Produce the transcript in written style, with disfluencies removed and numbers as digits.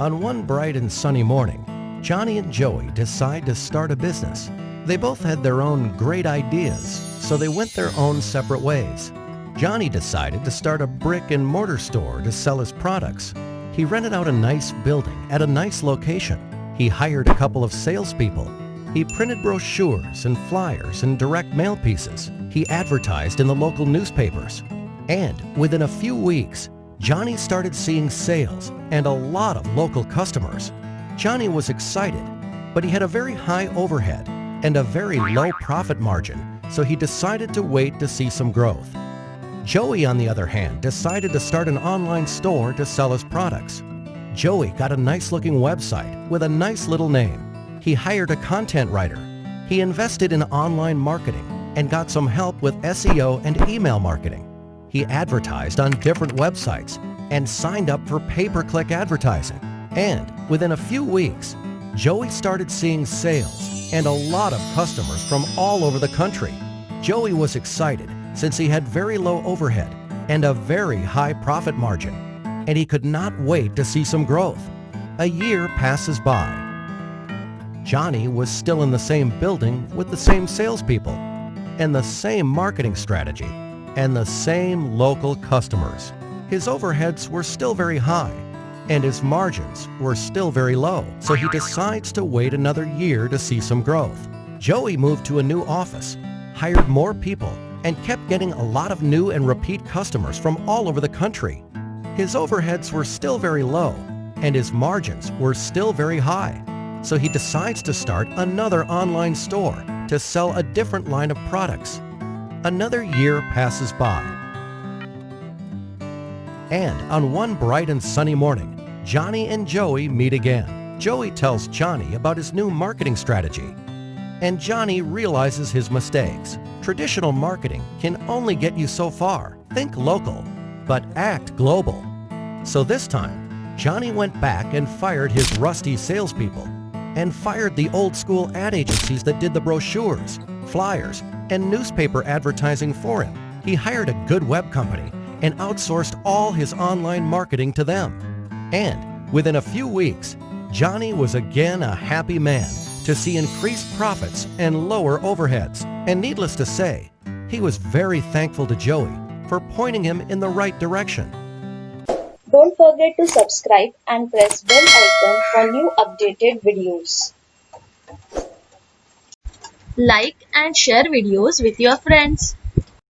On one bright and sunny morning, Johnny and Joey decide to start a business. They both had their own great ideas, so they went their own separate ways. Johnny decided to start a brick and mortar store to sell his products. He rented out a nice building at a nice location. He hired a couple of salespeople. He printed brochures and flyers and direct mail pieces. He advertised in the local newspapers. And within a few weeks, Johnny started seeing sales and a lot of local customers. Johnny was excited, but he had a very high overhead and a very low profit margin, so he decided to wait to see some growth. Joey, on the other hand, decided to start an online store to sell his products. Joey got a nice-looking website with a nice little name. He hired a content writer. He invested in online marketing and got some help with SEO and email marketing. He advertised on different websites and signed up for pay-per-click advertising. And within a few weeks, Joey started seeing sales and a lot of customers from all over the country. Joey was excited since he had very low overhead and a very high profit margin, and he could not wait to see some growth. A year passes by. Johnny was still in the same building with the same salespeople and the same marketing strategy and the same local customers. His overheads were still very high and his margins were still very low, so he decides to wait another year to see some growth. Joey moved to a new office, hired more people, and kept getting a lot of new and repeat customers from all over the country. His overheads were still very low and his margins were still very high, so he decides to start another online store to sell a different line of products. Another year passes by. And on one bright and sunny morning, Johnny and Joey meet again. Joey tells Johnny about his new marketing strategy, and Johnny realizes his mistakes. Traditional marketing can only get you so far. Think local, but act global. So this time, Johnny went back and fired his rusty salespeople and fired the old school ad agencies that did the brochures, flyers, and newspaper advertising for him. He hired a good web company and outsourced all his online marketing to them. And within a few weeks, Johnny was again a happy man to see increased profits and lower overheads. And needless to say, he was very thankful to Joey for pointing him in the right direction. Don't forget to subscribe and press bell icon for new updated videos. Like and share videos with your friends.